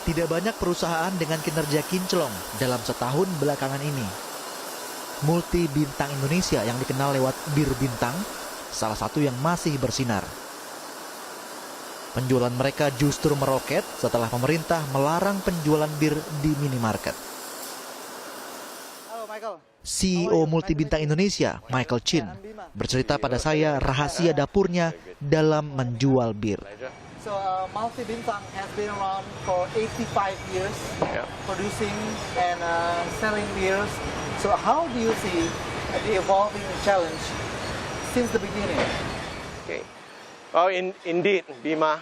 Tidak banyak perusahaan dengan kinerja kinclong dalam setahun belakangan ini. Multi Bintang Indonesia yang dikenal lewat Bir Bintang, salah satu yang masih bersinar. Penjualan mereka justru meroket setelah pemerintah melarang penjualan bir di minimarket. CEO Multi Bintang Indonesia, Michael Chin, bercerita pada saya rahasia dapurnya dalam menjual bir. So Multi Bintang has been around for 85 years, producing and selling beers. So how do you see the evolving challenge since the beginning? Okay. Well, indeed, Bima,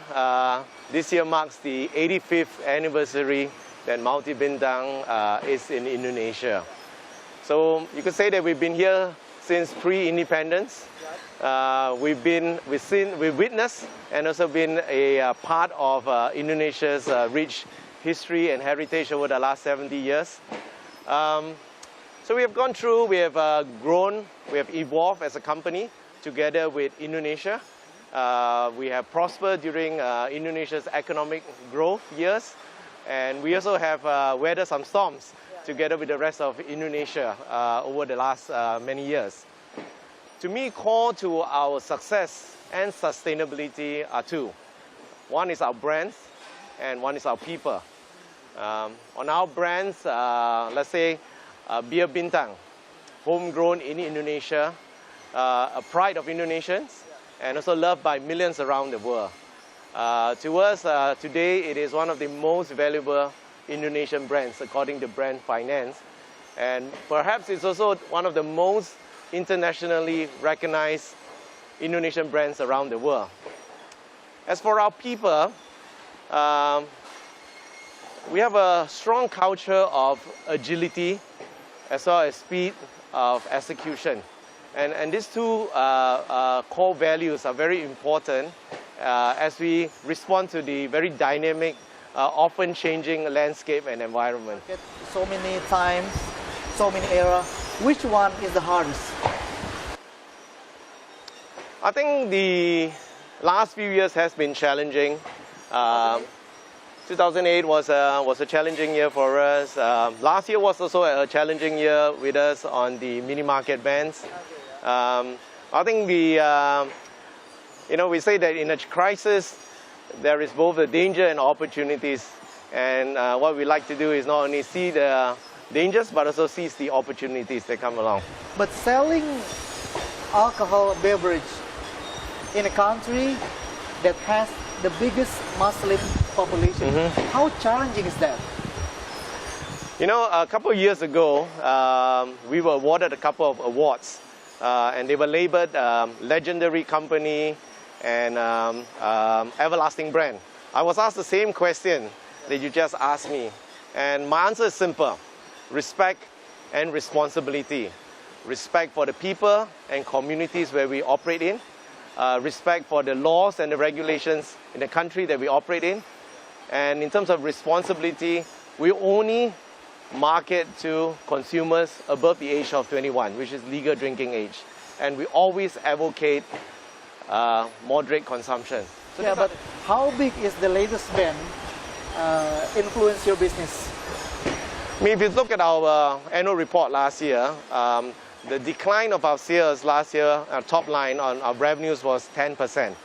this year marks the 85th anniversary that Multi Bintang is in Indonesia. So you could say that we've been here since pre-independence. We've witnessed and also been a part of Indonesia's rich history and heritage over the last 70 years. So we have gone through, we have grown, we have evolved as a company together with Indonesia. We have prospered during Indonesia's economic growth years, and we also have weathered some storms together with the rest of Indonesia over the last many years. To me, core to our success and sustainability are two. One is our brands, and one is our people. On our brands, let's say Bir Bintang, homegrown in Indonesia, a pride of Indonesians, and also loved by millions around the world. To us, today, it is one of the most valuable Indonesian brands according to Brand Finance, and perhaps it's also one of the most internationally recognized Indonesian brands around the world. As for our people, we have a strong culture of agility as well as speed of execution. And these two core values are very important as we respond to the very dynamic, often changing landscape and environment. So many times, so many eras. Which one is the hardest? I think the last few years has been challenging. 2008 was a challenging year for us. Last year was also a challenging year with us on the mini market bans. I think we say that in a crisis there is both a danger and opportunities. And what we like to do is not only see the dangers, but also seize the opportunities that come along. But selling alcohol beverage in a country that has the biggest Muslim population, how challenging is that? You know, a couple of years ago, we were awarded a couple of awards, and they were labeled Legendary Company and Everlasting Brand. I was asked the same question that you just asked me, and my answer is simple. Respect and responsibility. Respect for the people and communities where we operate in. Respect for the laws and the regulations in the country that we operate in. And in terms of responsibility, we only market to consumers above the age of 21, which is legal drinking age. And we always advocate moderate consumption. So yeah, but how big is the latest ban influence your business? I mean, if you look at our annual report last year, the decline of our sales last year, our top line on our revenues was 10%.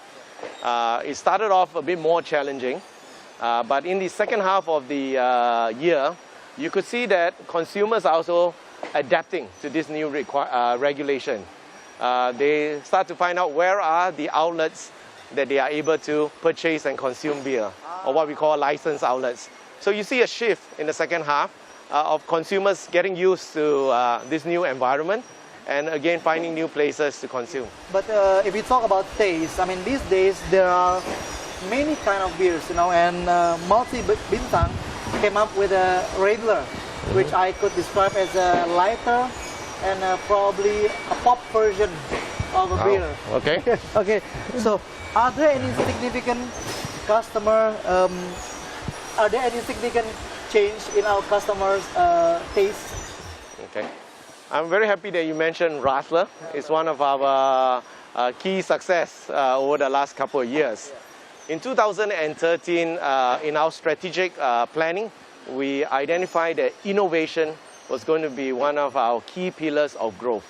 It started off a bit more challenging, but in the second half of the year, you could see that consumers are also adapting to this new regulation. They start to find out where are the outlets that they are able to purchase and consume beer, or what we call licensed outlets. So you see a shift in the second half of consumers getting used to this new environment and again finding new places to consume. But if we talk about taste, I mean these days there are many kind of beers, and Multi Bintang came up with a regular, which I could describe as a lighter and probably a pop version of a beer. Okay. Okay. So are there any significant customer? Are there any significant change in our customers' taste? Okay. I'm very happy that you mentioned Radler. It's one of our key success over the last couple of years. In 2013, in our strategic planning, we identified that innovation was going to be one of our key pillars of growth.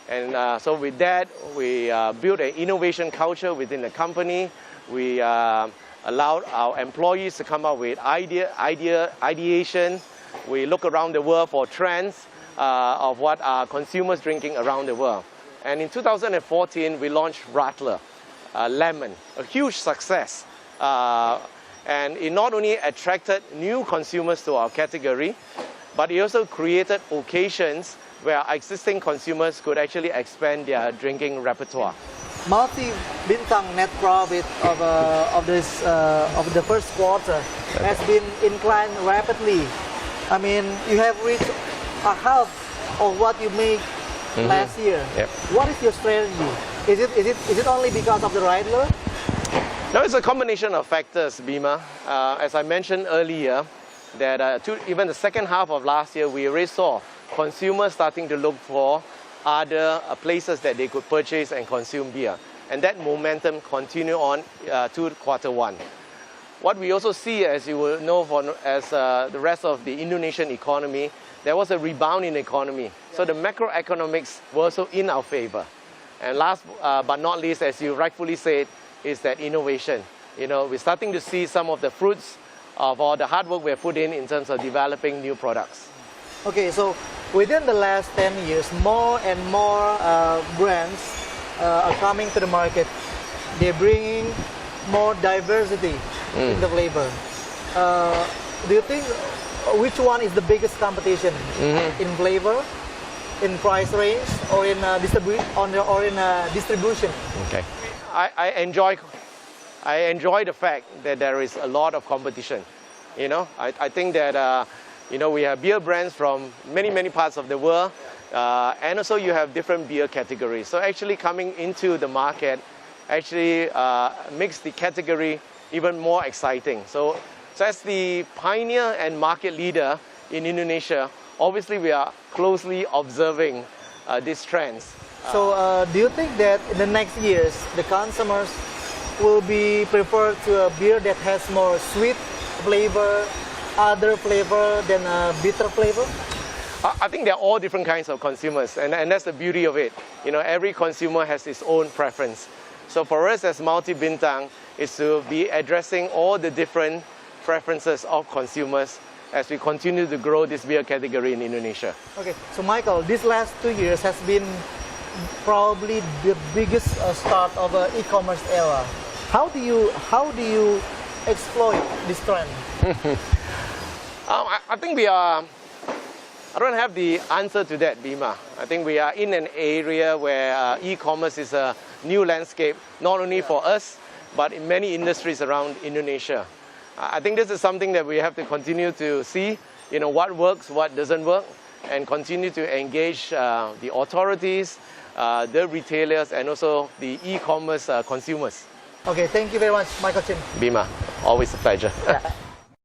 And so with that, we built an innovation culture within the company. We allowed our employees to come up with ideation. We look around the world for trends of what are consumers drinking around the world. And in 2014, we launched Rattler, lemon, a huge success. And it not only attracted new consumers to our category, but it also created occasions where existing consumers could actually expand their drinking repertoire. Multi-bintang net profit of the first quarter has been inclined rapidly. I mean, you have reached a half of what you made last year. Yep. What is your strategy? Is it only because of the Rattler? No, it's a combination of factors, Bima. As I mentioned earlier, that even the second half of last year, we already saw consumers starting to look for other places that they could purchase and consume beer. And that momentum continued on to quarter one. What we also see, as you will know, as the rest of the Indonesian economy, there was a rebound in the economy. So the macroeconomics were also in our favor. And last but not least, as you rightfully said, is that innovation. You know, we're starting to see some of the fruits of all the hard work we have put in terms of developing new products. Okay, so within the last 10 years, more and more brands are coming to the market. They're bringing more diversity in the flavor. Do you think which one is the biggest competition in flavor, in price range, or in distribution? Okay, I enjoy the fact that there is a lot of competition. You know, I think that you know, we have beer brands from many parts of the world, and also you have different beer categories. So actually coming into the market actually makes the category even more exciting. So as the pioneer and market leader in Indonesia, obviously we are closely observing these trends. So do you think that in the next years, the consumers will be preferred to a beer that has more sweet flavor, other flavor than bitter flavor? I think they're all different kinds of consumers, and that's the beauty of it. You know, every consumer has his own preference. So for us as Multi-Bintang is to be addressing all the different preferences of consumers as we continue to grow this beer category in Indonesia. Okay, so Michael, these last 2 years has been probably the biggest start of an e-commerce era. How do you exploit this trend? I think we are. I don't have the answer to that, Bima. I think we are in an area where e-commerce is a new landscape, not only for us, but in many industries around Indonesia. I think this is something that we have to continue to see, you know, what works, what doesn't work, and continue to engage the authorities, the retailers, and also the e-commerce consumers. Okay, thank you very much, Michael Chin. Bima, always a pleasure. Yeah.